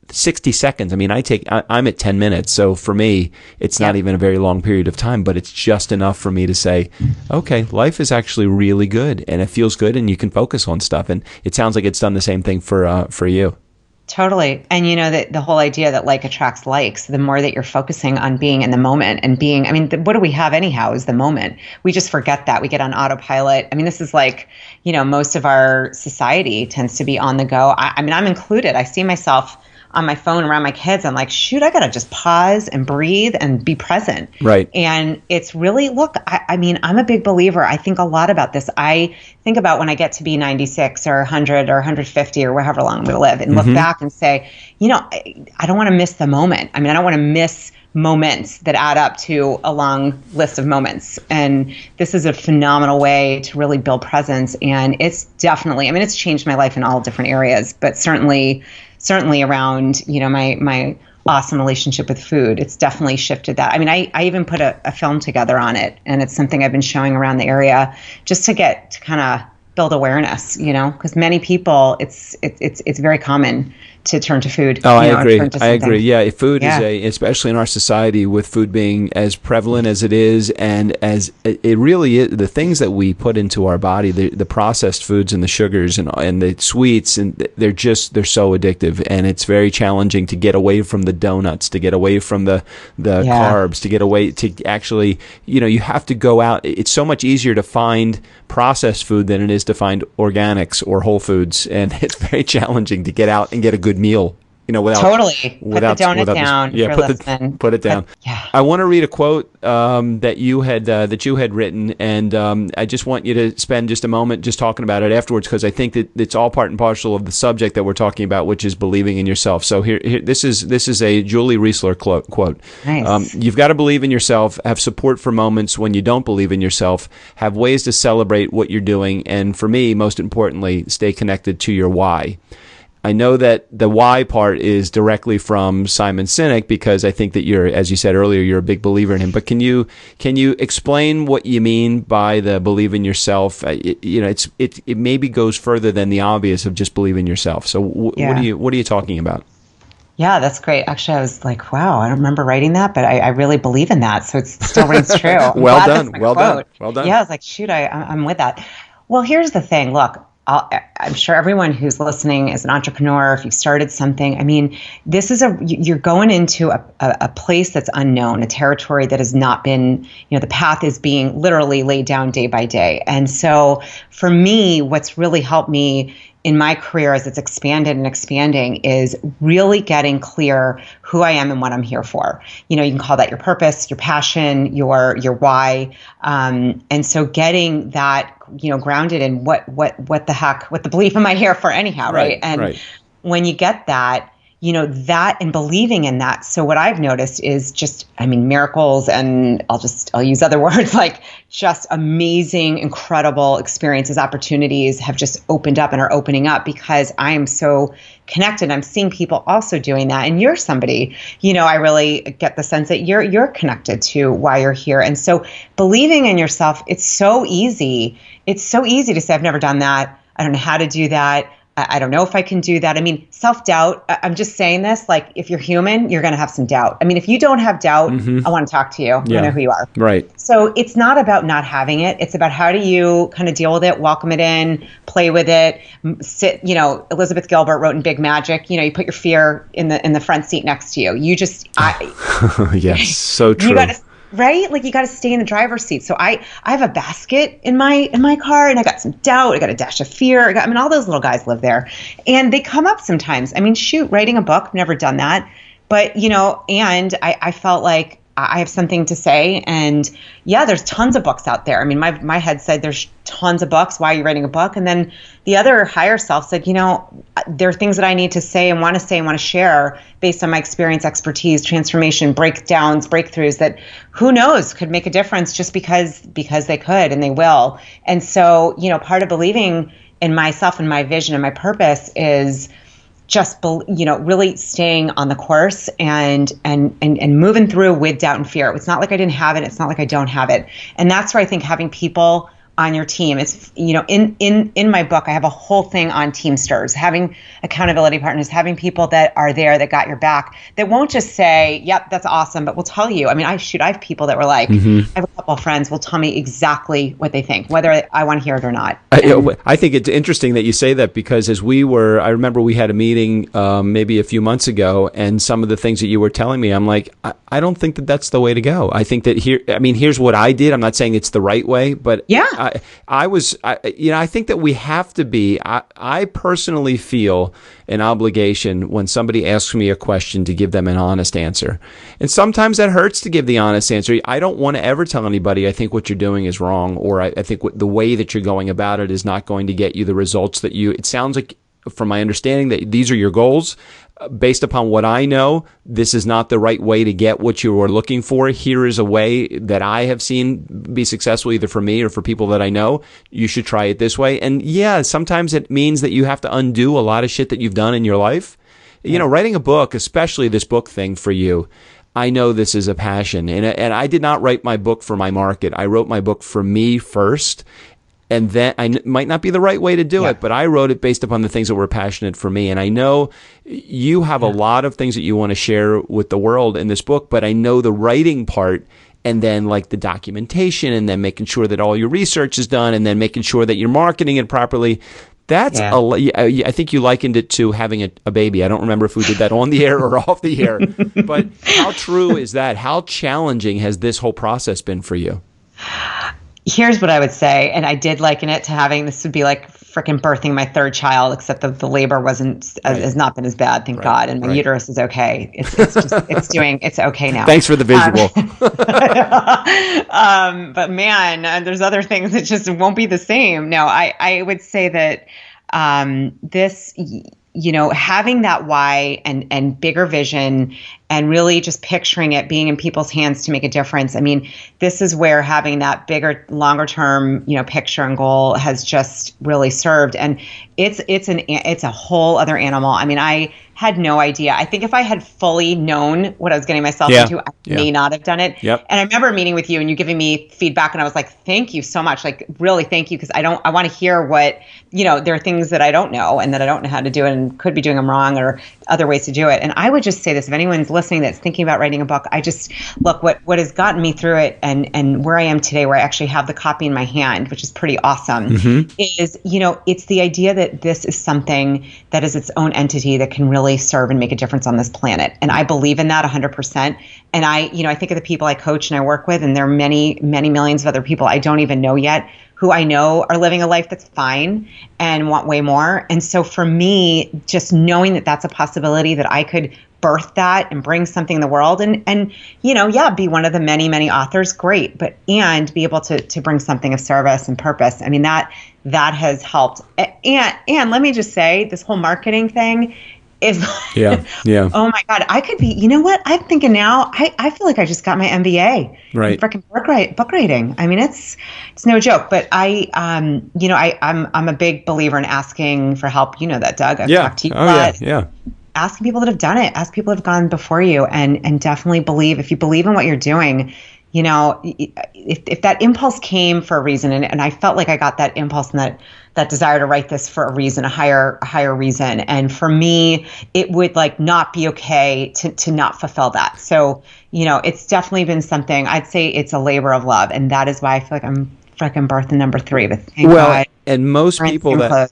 Speaker 5: 60 seconds, I mean, I'm at 10 minutes. So for me, it's not even a very long period of time, but it's just enough for me to say, okay, life is actually really good, and it feels good, and you can focus on stuff. And it sounds like it's done the same thing for you.
Speaker 2: Totally. And that the whole idea that like attracts likes, the more that you're focusing on being in the moment and being, I mean, what do we have anyhow is the moment. We just forget that. We get on autopilot. I mean, this is like, most of our society tends to be on the go. I mean, I'm included. I see myself on my phone around my kids. I'm like, shoot, I got to just pause and breathe and be present.
Speaker 5: Right.
Speaker 2: And it's really, look, I mean, I'm a big believer. I think a lot about this. I think about when I get to be 96 or 100 or 150 or however long I'm going to live, and look back and say, I don't want to miss the moment. I mean, I don't want to miss moments that add up to a long list of moments. And this is a phenomenal way to really build presence. And it's definitely, I mean, it's changed my life in all different areas, but certainly around, my awesome relationship with food. It's definitely shifted that. I mean, I even put a film together on it, and it's something I've been showing around the area just to kind of build awareness, because many people, it's very common to turn to food.
Speaker 5: Oh, I agree. I agree. Yeah, food is especially in our society, with food being as prevalent as it is, and as it really is, the things that we put into our body, the processed foods and the sugars and the sweets, and they're so addictive, and it's very challenging to get away from the donuts, to get away from the carbs, to get away to actually, you have to go out. It's so much easier to find processed food than it is to find organics or whole foods, and it's very challenging to get out and get a good meal, without
Speaker 2: totally put the donut down.
Speaker 5: Put it down. I want to read a quote that you had written, and I just want you to spend just a moment just talking about it afterwards, because I think that it's all part and parcel of the subject that we're talking about, which is believing in yourself. So here this is a Julie Reisler quote.
Speaker 2: Nice.
Speaker 5: You've got to believe in yourself, have support for moments when you don't believe in yourself, have ways to celebrate what you're doing, and for me, most importantly, stay connected to your why. I know that the why part is directly from Simon Sinek, because I think that as you said earlier, you're a big believer in him. But can you explain what you mean by the believe in yourself? It maybe goes further than the obvious of just believe in yourself. So what are you talking about?
Speaker 2: Yeah, that's great. Actually, I was like, wow, I don't remember writing that, but I really believe in that. So it still rings true.
Speaker 5: Well done.
Speaker 2: Yeah, I was like, shoot, I'm with that. Well, here's the thing. Look, I'm sure everyone who's listening is an entrepreneur. If you've started something, I mean, this is you're going into a place that's unknown, a territory that has not been, the path is being literally laid down day by day. And so for me, what's really helped me in my career as it's expanded and expanding is really getting clear who I am and what I'm here for. You can call that your purpose, your passion, your why. And so getting that, grounded in what the heck, what the belief am I here for anyhow, right? And when you get that, that and believing in that. So what I've noticed is miracles, and I'll use other words, like just amazing, incredible experiences, opportunities have just opened up and are opening up because I am so connected. I'm seeing people also doing that. And you're somebody, I really get the sense that you're connected to why you're here. And so believing in yourself, it's so easy. It's so easy to say, I've never done that. I don't know how to do that. I don't know if I can do that. I mean, self-doubt, I'm just saying this, like if you're human, you're going to have some doubt. I mean, if you don't have doubt, I want to talk to you. I know who you are.
Speaker 5: Right.
Speaker 2: So it's not about not having it. It's about how do you kind of deal with it, welcome it in, play with it, sit, Elizabeth Gilbert wrote in Big Magic, you put your fear in the front seat next to you.
Speaker 5: Yes, so true.
Speaker 2: Right? Like you got to stay in the driver's seat. So I have a basket in my car, and I got some doubt. I got a dash of fear. All those little guys live there, and they come up sometimes. I mean, shoot, writing a book, never done that. But, and I felt like I have something to say. And yeah, there's tons of books out there. I mean, my head said there's tons of books. Why are you writing a book? And then the other higher self said, there are things that I need to say and want to share based on my experience, expertise, transformation, breakdowns, breakthroughs that who knows could make a difference just because they could and they will. And so, part of believing in myself and my vision and my purpose is just, really staying on the course and moving through with doubt and fear. It's not like I didn't have it. It's not like I don't have it. And that's where I think having people on your team, it's, in my book, I have a whole thing on teamsters, having accountability partners, having people that are there, that got your back, that won't just say, yep, that's awesome, but will tell you. I mean, I have people that were like, I have a couple of friends will tell me exactly what they think, whether I want to hear it or not.
Speaker 5: I think it's interesting that you say that, because I remember we had a meeting maybe a few months ago, and some of the things that you were telling me, I'm like, I don't think that that's the way to go. I think that here's what I did. I'm not saying it's the right way, but I think that we have to be, I personally feel an obligation when somebody asks me a question to give them an honest answer. And sometimes that hurts to give the honest answer. I don't want to ever tell anybody I think what you're doing is wrong, or I think the way that you're going about it is not going to get you the results that it sounds like, from my understanding, that these are your goals. Based upon what I know, this is not the right way to get what you are looking for. Here is a way that I have seen be successful, either for me or for people that I know. You should try it this way. And yeah, sometimes it means that you have to undo a lot of shit that you've done in your life. Writing a book, especially this book thing for you, I know this is a passion. And I did not write my book for my market. I wrote my book for me first. And then I might not be the right way to do it, but I wrote it based upon the things that were passionate for me. And I know you have a lot of things that you want to share with the world in this book, but I know the writing part, and then like the documentation, and then making sure that all your research is done, and then making sure that you're marketing it properly. That's I think you likened it to having a baby. I don't remember if we did that on the air or off the air, but how true is that? How challenging has this whole process been for you?
Speaker 2: Here's what I would say, and I did liken it to having, this would be like freaking birthing my third child, except that the labor has not been as bad, thank God, and my uterus is okay. It's okay now.
Speaker 5: Thanks for the visual.
Speaker 2: But man, there's other things that just won't be the same. No, I would say that this, having that why and bigger vision, and really just picturing it being in people's hands to make a difference. I mean, this is where having that bigger, longer term, picture and goal has just really served. And it's a whole other animal. I mean, I had no idea. I think if I had fully known what I was getting myself into, I may not have done it.
Speaker 5: Yep.
Speaker 2: And I remember meeting with you and you giving me feedback, and I was like, thank you so much. Like, really, thank you. Because I want to hear what, there are things that I don't know and that I don't know how to do and could be doing them wrong, or other ways to do it. And I would just say this, if anyone's listening that's thinking about writing a book, I just look what has gotten me through it and where I am today, where I actually have the copy in my hand, which is pretty awesome, is, it's the idea that this is something that is its own entity that can really serve and make a difference on this planet. And I believe in that 100%. And I think of the people I coach and I work with, and there are many, many millions of other people I don't even know yet who I know are living a life that's fine and want way more. And so for me, just knowing that that's a possibility, that I could birth that and bring something in the world and be one of the many, many authors, great, and be able to bring something of service and purpose. I mean, that has helped. And let me just say, this whole marketing thing,
Speaker 5: Yeah. Yeah.
Speaker 2: Oh my God, I could be, you know what? I'm thinking now, I feel like I just got my MBA.
Speaker 5: Right.
Speaker 2: In freaking book writing. I mean, it's no joke, but I'm a big believer in asking for help. You know that, Doug. I've talked to you about
Speaker 5: yeah.
Speaker 2: Asking people that have done it, ask people that have gone before you, and definitely believe, if you believe in what you're doing, you know, if that impulse came for a reason, and I felt like I got that impulse and that desire to write this for a reason, a higher reason. And for me, it would like not be okay to not fulfill that. So, you know, it's definitely been something, I'd say it's a labor of love. And that is why I feel like I'm freaking birthing number 3. But thank God.
Speaker 5: And most people that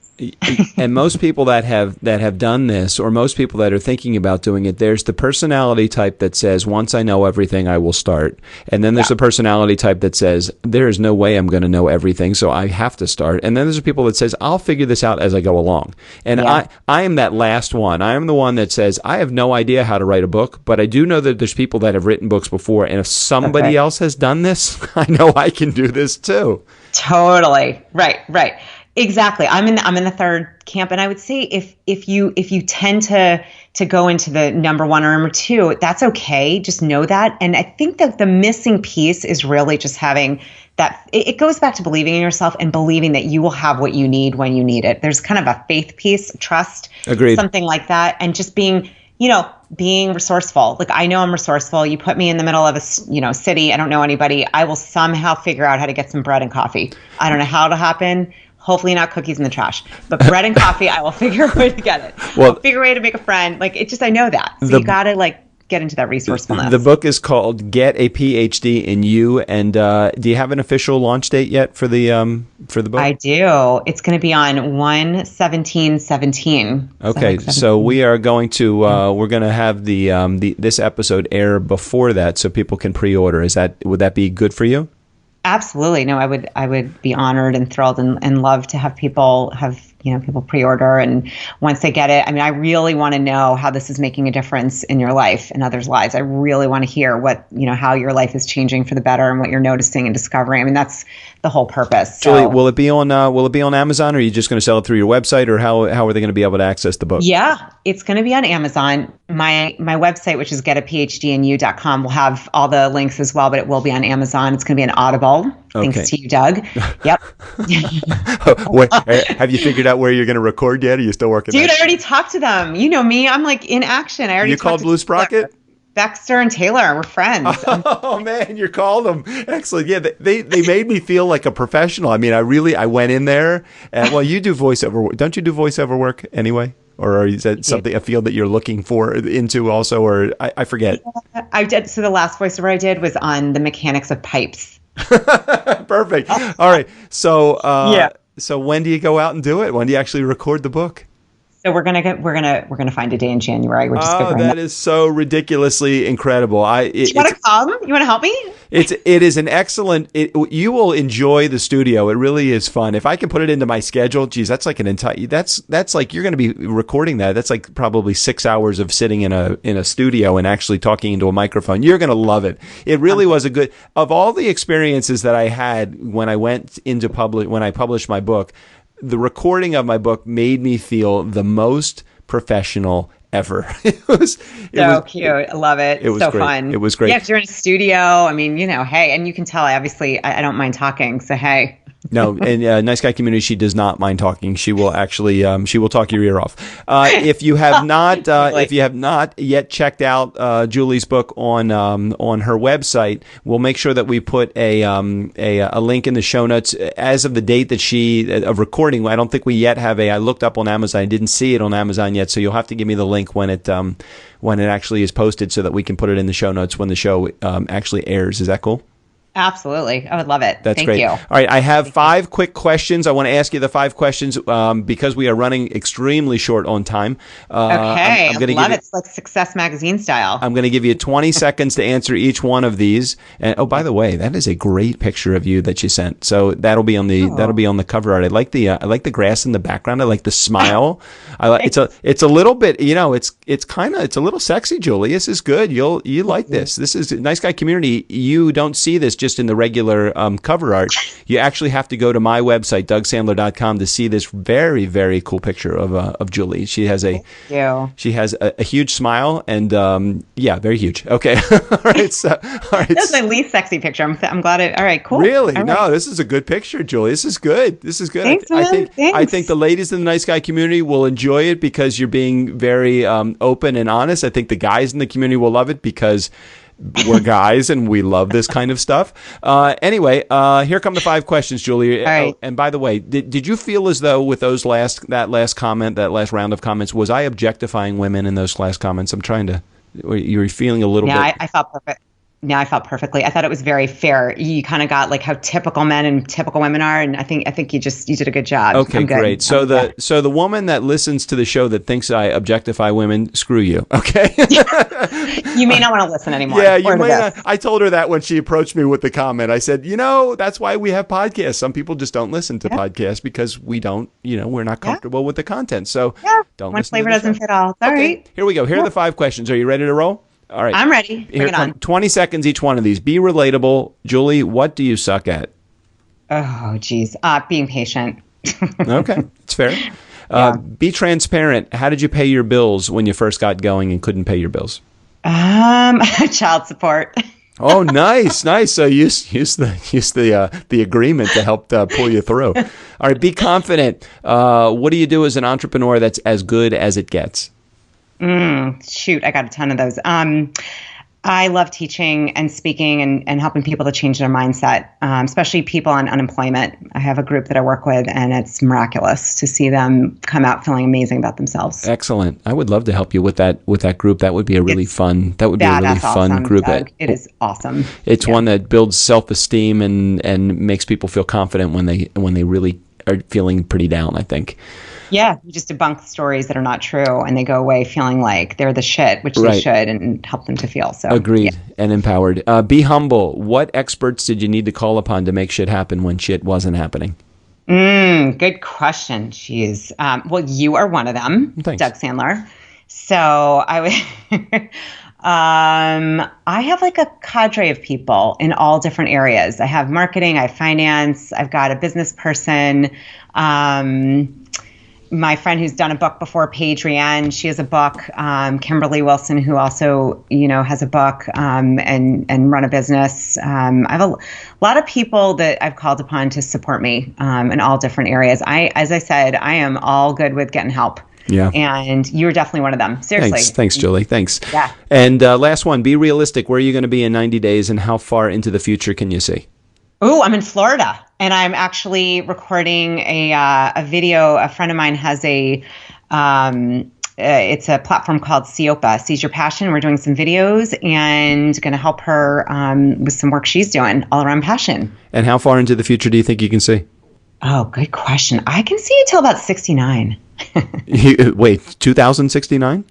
Speaker 5: have done this, or most people that are thinking about doing it, there's the personality type that says, once I know everything, I will start. And then there's the personality type that says, there is no way I'm going to know everything, so I have to start. And then there's the people that says, I'll figure this out as I go along. And I am that last one. I am the one that says, I have no idea how to write a book, but I do know that there's people that have written books before. And if somebody else has done this, I know I can do this too.
Speaker 2: Totally. Right. Exactly. I'm in the third camp. And I would say if you tend to go into the number 1 or number 2, that's okay. Just know that. And I think that the missing piece is really just having that. It goes back to believing in yourself and believing that you will have what you need when you need it. There's kind of a faith piece, trust,
Speaker 5: Agreed.
Speaker 2: Something like that. And just being resourceful. Like, I know I'm resourceful. You put me in the middle of a, city. I don't know anybody. I will somehow figure out how to get some bread and coffee. I don't know how it'll happen. Hopefully not cookies in the trash, but bread and coffee, I will figure a way to get it. I'll figure a way to make a friend. Like, I know that. So you got to get into that resourcefulness.
Speaker 5: The book is called Get a PhD in You. And do you have an official launch date yet for the book?
Speaker 2: I do. It's going to be on 1/17/17.
Speaker 5: Okay, so we are going to we're going to have this episode air before that, so people can pre-order. Would that be good for you?
Speaker 2: Absolutely. No, I would be honored and thrilled and love to have people pre-order. And once they get it, I mean, I really want to know how this is making a difference in your life and others' lives. I really want to hear how your life is changing for the better and what you're noticing and discovering. I mean, that's the whole purpose. So,
Speaker 5: Julie, will it be on Amazon, or are you just going to sell it through your website, or how are they going to be able to access the book?
Speaker 2: Yeah, it's going to be on Amazon. My website, which is getaphdinu.com, will have all the links as well, but it will be on Amazon. It's going to be an Audible.
Speaker 5: Okay.
Speaker 2: Thanks to you, Doug. Yep.
Speaker 5: Wait, have you figured out where you're going to record yet? Are you still working?
Speaker 2: Dude, I already talked to them. You know me. I'm like in action. I already.
Speaker 5: You called Blue Sprocket?
Speaker 2: Baxter and Taylor. We're friends.
Speaker 5: Oh man, you called them. Excellent. Yeah, they made me feel like a professional. I mean, I went in there and you do voiceover work. Don't you do voiceover work anyway? Or is that a field that you're looking into also, or I forget.
Speaker 2: Yeah, I did. So the last voiceover I did was on the mechanics of pipes.
Speaker 5: Perfect. All right. So So when do you go out and do it? When do you actually record the book?
Speaker 2: So we're gonna find a day in January. We're just
Speaker 5: that is so ridiculously incredible.
Speaker 2: You want to come? You want to help me?
Speaker 5: It is an excellent. You will enjoy the studio. It really is fun. If I can put it into my schedule, geez, that's like an entire. That's like you're going to be recording that. That's like probably 6 hours of sitting in a studio and actually talking into a microphone. You're going to love it. It really was a good. Of all the experiences that I had when I went into when I published my book, the recording of my book made me feel the most professional ever. It was
Speaker 2: cute. I love it.
Speaker 5: It was
Speaker 2: so
Speaker 5: great.
Speaker 2: fun.
Speaker 5: It was great.
Speaker 2: Yeah, because you're in a studio. I mean, hey, and you can tell. Obviously, I don't mind talking. So hey.
Speaker 5: No, and Nice Guy Community, she does not mind talking. She will actually, she will talk your ear off. If you have not, yet checked out Julie's book on her website, we'll make sure that we put a link in the show notes. As of the date of recording, I don't think we yet have I looked up on Amazon, I didn't see it on Amazon yet, so you'll have to give me the link when it actually is posted, so that we can put it in the show notes when the show actually airs. Is that cool?
Speaker 2: Absolutely. I would love it.
Speaker 5: That's
Speaker 2: Thank
Speaker 5: great.
Speaker 2: you.
Speaker 5: All right. I have 5 quick questions. I want to ask you the 5 questions because we are running extremely short on time.
Speaker 2: Okay. I love it. It's like Success Magazine style.
Speaker 5: I'm going to give you 20 seconds to answer each one of these. And by the way, that is a great picture of you that you sent. So that'll be on the cover art. I like the grass in the background. I like the smile. It's a little bit, it's a little sexy, Julie. This is good. You like this. This is Nice Guy Community. You don't see this just in the regular cover art. You actually have to go to my website, DougSandler.com, to see this very, very cool picture of Julie. She has a huge smile and very huge. Okay, all right. So, all right.
Speaker 2: That's my least sexy picture. I'm glad. All right, cool.
Speaker 5: Really?
Speaker 2: All right.
Speaker 5: No, this is a good picture, Julie. This is good.
Speaker 2: Thanks,
Speaker 5: I
Speaker 2: Thanks.
Speaker 5: think the ladies in the Nice Guy community will enjoy it because you're being very open and honest. I think the guys in the community will love it because we're guys and we love this kind of stuff. Anyway, here come the 5 questions, Julie.
Speaker 2: All right.
Speaker 5: And by the way, did you feel as though with that last round of comments, was I objectifying women in those last comments? I'm trying to. You were feeling a little bit.
Speaker 2: I felt perfect. Yeah, I felt perfectly. I thought it was very fair. You kind of got like how typical men and typical women are, and I think you did a good job.
Speaker 5: Okay, great. So the woman that listens to the show that thinks I objectify women, screw you. Okay.
Speaker 2: You may not want to listen anymore.
Speaker 5: Yeah, you may not. I told her that when she approached me with the comment. I said, that's why we have podcasts. Some people just don't listen to podcasts because we don't, we're not comfortable with the content. So don't
Speaker 2: one
Speaker 5: listen.
Speaker 2: Flavor doesn't fit all. All right.
Speaker 5: Here we go. Here are the 5 questions. Are you ready to roll? All right.
Speaker 2: I'm ready. Bring it on.
Speaker 5: 20 seconds each one of these. Be relatable. Julie, what do you suck at?
Speaker 2: Oh, geez. Being patient.
Speaker 5: Okay. It's fair. Be transparent. How did you pay your bills when you first got going and couldn't pay your bills?
Speaker 2: Child support.
Speaker 5: Oh, nice. So use the agreement to help pull you through. All right. Be confident. What do you do as an entrepreneur that's as good as it gets?
Speaker 2: Shoot, I got a ton of those. I love teaching and speaking and helping people to change their mindset, especially people on unemployment. I have a group that I work with, and it's miraculous to see them come out feeling amazing about themselves.
Speaker 5: Excellent. I would love to help you with that group. That would be a really fun. That would be a really fun
Speaker 2: awesome,
Speaker 5: group.
Speaker 2: Doug. It is awesome.
Speaker 5: It's one that builds self-esteem and makes people feel confident when they really are feeling pretty down, I think.
Speaker 2: Yeah, you just debunk stories that are not true, and they go away feeling like they're the shit, which they should, and help them to feel. So
Speaker 5: agreed and empowered. Be humble. What experts did you need to call upon to make shit happen when shit wasn't happening?
Speaker 2: Good question. Jeez. Well, you are one of them,
Speaker 5: Thanks.
Speaker 2: Doug Sandler. So I would. I have like a cadre of people in all different areas. I have marketing, I have finance, I've got a business person. My friend who's done a book before, Paige Ryan, she has a book. Kimberly Wilson, who also, has a book and run a business. I have a lot of people that I've called upon to support me in all different areas. As I said, I am all good with getting help.
Speaker 5: Yeah.
Speaker 2: And you're definitely one of them. Seriously.
Speaker 5: Thanks, Julie. Thanks.
Speaker 2: Yeah.
Speaker 5: And last one, be realistic. Where are you going to be in 90 days and how far into the future can you see?
Speaker 2: Oh, I'm in Florida, and I'm actually recording a video. A friend of mine has it's a platform called SEOPA, Seize Your Passion. We're doing some videos and going to help her with some work she's doing all around passion.
Speaker 5: And how far into the future do you think you can see?
Speaker 2: Oh, good question. I can see it till about 69.
Speaker 5: Wait, 2069?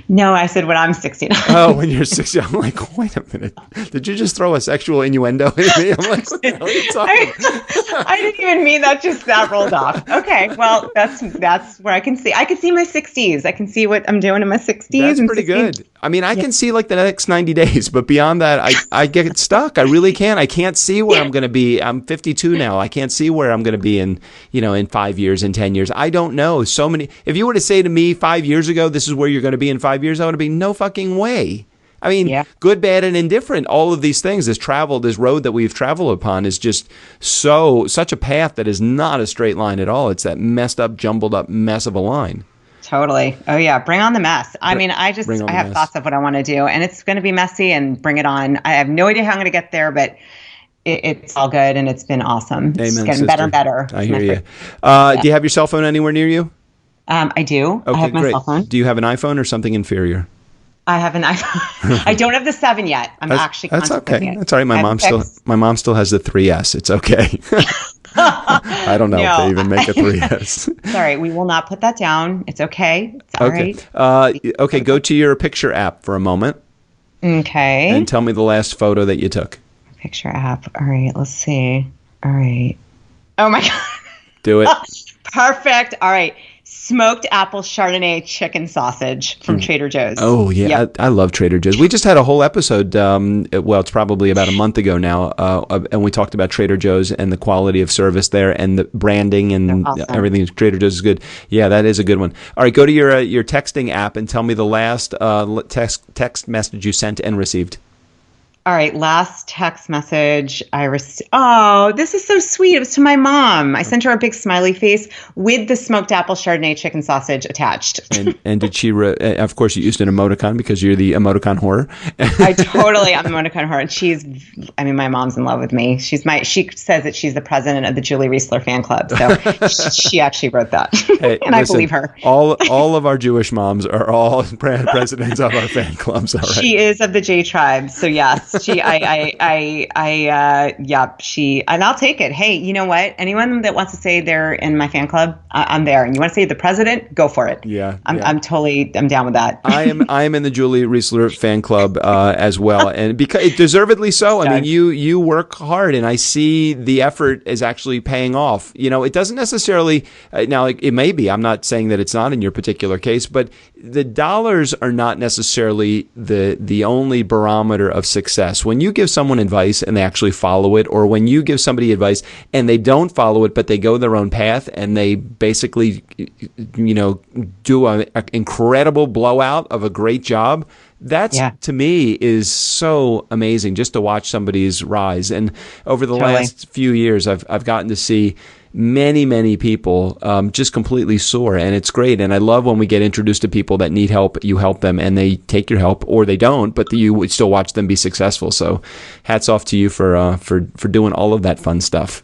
Speaker 2: No, I said when I'm 69.
Speaker 5: Oh, when you're 60. I'm like, wait a minute. Did you just throw a sexual innuendo at me? I'm like, what the hell are you talking about?
Speaker 2: I didn't even mean that. Just that rolled off. Okay, well, that's where I can see. I can see my 60s. I can see what I'm doing in my 60s.
Speaker 5: That's pretty
Speaker 2: 60s.
Speaker 5: good. I mean, I can see like the next 90 days, but beyond that, I get stuck. I really can. I can't see where I'm going to be. I'm 52 now. I can't see where I'm going to be in 5 years, in 10 years. I don't know. So many. If you were to say to me 5 years ago, this is where you're going to be in 5 years, I would be no fucking way. I mean, good, bad, and indifferent. All of these things, this road that we've traveled upon is just such a path that is not a straight line at all. It's that messed up, jumbled up mess of a line.
Speaker 2: Totally. Oh yeah. Bring on the mess. I mean, I have thoughts of what I want to do, and it's going to be messy, and bring it on. I have no idea how I'm going to get there, but it's all good, and it's been awesome.
Speaker 5: Amen,
Speaker 2: it's getting
Speaker 5: sister.
Speaker 2: better and better.
Speaker 5: I hear you. Do you have your cell phone anywhere near you?
Speaker 2: I do.
Speaker 5: Okay,
Speaker 2: I have my
Speaker 5: great.
Speaker 2: cell phone.
Speaker 5: Do you have an iPhone or something inferior?
Speaker 2: I have an iPhone. I don't have the 7 yet. That's
Speaker 5: okay. That's all right. My mom still has the 3S. It's okay. I don't know if they even make a 3S.
Speaker 2: Sorry, we will not put that down. It's okay. It's all right.
Speaker 5: Okay, go to your picture app for a moment.
Speaker 2: Okay.
Speaker 5: And tell me the last photo that you took.
Speaker 2: Picture app. All right, let's see. All right. Oh my God.
Speaker 5: Do it.
Speaker 2: Perfect. All right. smoked apple Chardonnay chicken sausage from Trader Joe's.
Speaker 5: Oh, yeah.
Speaker 2: Yep.
Speaker 5: I love Trader Joe's. We just had a whole episode, well, it's probably about a month ago now, and we talked about Trader Joe's and the quality of service there and the branding and
Speaker 2: awesome.
Speaker 5: everything. Trader Joe's is good. Yeah, that is a good one. All right, go to your texting app and tell me the last text message you sent and received.
Speaker 2: All right, last text message I received. Oh, this is so sweet. It was to my mom. I sent her a big smiley face with the smoked apple Chardonnay chicken sausage attached.
Speaker 5: And did she, of course, you used an emoticon because you're the emoticon whore.
Speaker 2: I totally am the emoticon whore. And my mom's in love with me. She says that she's the president of the Julie Reisler fan club. So she actually wrote that.
Speaker 5: Hey,
Speaker 2: and listen, I believe her.
Speaker 5: All of our Jewish moms are all presidents of our fan clubs. All right.
Speaker 2: She is of the J tribe. So yes. And I'll take it. Hey, you know what? Anyone that wants to say they're in my fan club, I'm there. And you want to say the president? Go for it.
Speaker 5: Yeah.
Speaker 2: I'm down with that.
Speaker 5: I am in the Julie Reisler fan club as well, and because deservedly so. I mean, you work hard, and I see the effort is actually paying off. It doesn't necessarily now it may be. I'm not saying that it's not in your particular case, but the dollars are not necessarily the only barometer of success. When you give someone advice and they actually follow it, or when you give somebody advice and they don't follow it, but they go their own path and they basically, do an incredible blowout of a great job, that's to me is so amazing just to watch somebody's rise. And over the last few years, I've gotten to see many people just completely soar, and it's great. And I love when we get introduced to people that need help, you help them, and they take your help, or they don't, but you would still watch them be successful. So hats off to you for doing all of that fun stuff.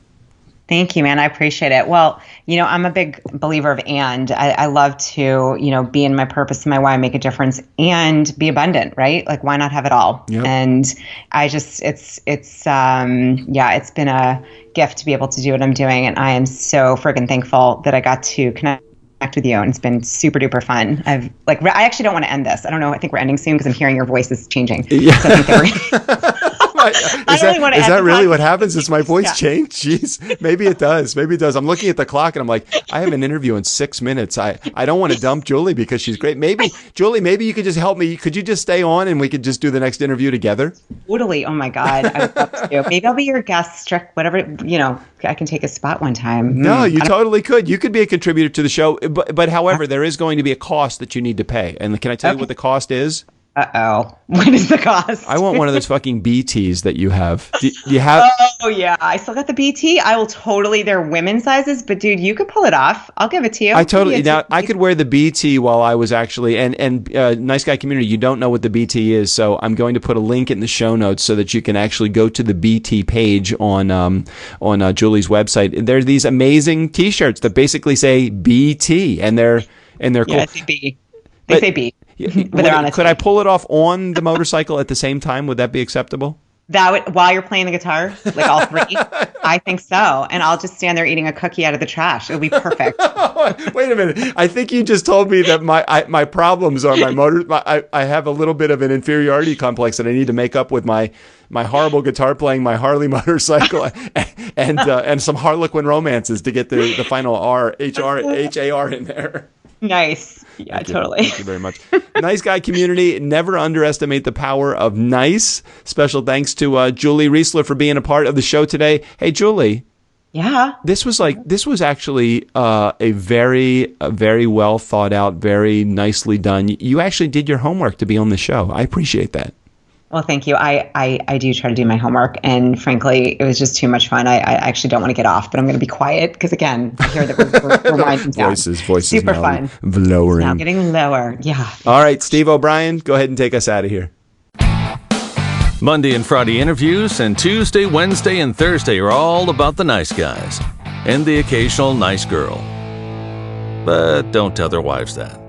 Speaker 2: Thank you, man. I appreciate it. Well, I'm a big believer of I love to, be in my purpose and my why, make a difference, and be abundant, right? Like, why not have it all?
Speaker 5: Yep.
Speaker 2: And I just, it's been a gift to be able to do what I'm doing. And I am so friggin' thankful that I got to connect with you, and it's been super duper fun. I actually don't want to end this. I don't know. I think we're ending soon because I'm hearing your voice is changing.
Speaker 5: Yeah.
Speaker 2: So I think
Speaker 5: Is that really what happens? Does my voice change? Jeez, maybe it does. I'm looking at the clock and I'm like, I have an interview in 6 minutes. I don't want to dump Julie because she's great. Maybe, Julie, you could just help me. Could you just stay on and we could just do the next interview together?
Speaker 2: Totally. Oh my God. I would love to. Maybe I'll be your guest, whatever, I can take a spot one time.
Speaker 5: No, you totally could. You could be a contributor to the show. But however, there is going to be a cost that you need to pay. And can I tell you what the cost is?
Speaker 2: Uh-oh. What is the cost?
Speaker 5: I want one of those fucking BTs that you have. Do you have?
Speaker 2: Oh, yeah. I still got the BT. I will totally. They're women's sizes, but dude, you could pull it off. I'll give it to you.
Speaker 5: I could wear the BT while I was actually, and Nice Guy Community, you don't know what the BT is, so I'm going to put a link in the show notes so that you can actually go to the BT page on Julie's website. There are these amazing T-shirts that basically say BT, and they're cool.
Speaker 2: Yeah, they say B. They say B.
Speaker 5: Could I pull it off on the motorcycle at the same time? Would that be acceptable?
Speaker 2: While you're playing the guitar, like all three? I think so. And I'll just stand there eating a cookie out of the trash. It'll be perfect.
Speaker 5: Wait a minute. I think you just told me that my problems are my motor. I have a little bit of an inferiority complex that I need to make up with my horrible guitar playing, my Harley motorcycle, and some Harlequin romances to get the final HAR in there.
Speaker 2: Nice. Yeah, totally.
Speaker 5: Thank you very much. Nice Guy Community, never underestimate the power of nice. Special thanks to Julie Reisler for being a part of the show today. Hey, Julie.
Speaker 2: Yeah.
Speaker 5: This was actually a very well thought out, very nicely done. You actually did your homework to be on the show. I appreciate that.
Speaker 2: Well, thank you. I do try to do my homework, and frankly, it was just too much fun. I actually don't want to get off, but I'm going to be quiet because, again, I hear that we're winding down.
Speaker 5: Voices
Speaker 2: super
Speaker 5: now
Speaker 2: fun.
Speaker 5: Lowering.
Speaker 2: It's now getting lower. Yeah.
Speaker 5: All right, Steve O'Brien, go ahead and take us out of here.
Speaker 1: Monday and Friday interviews, and Tuesday, Wednesday, and Thursday are all about the nice guys and the occasional nice girl. But don't tell their wives that.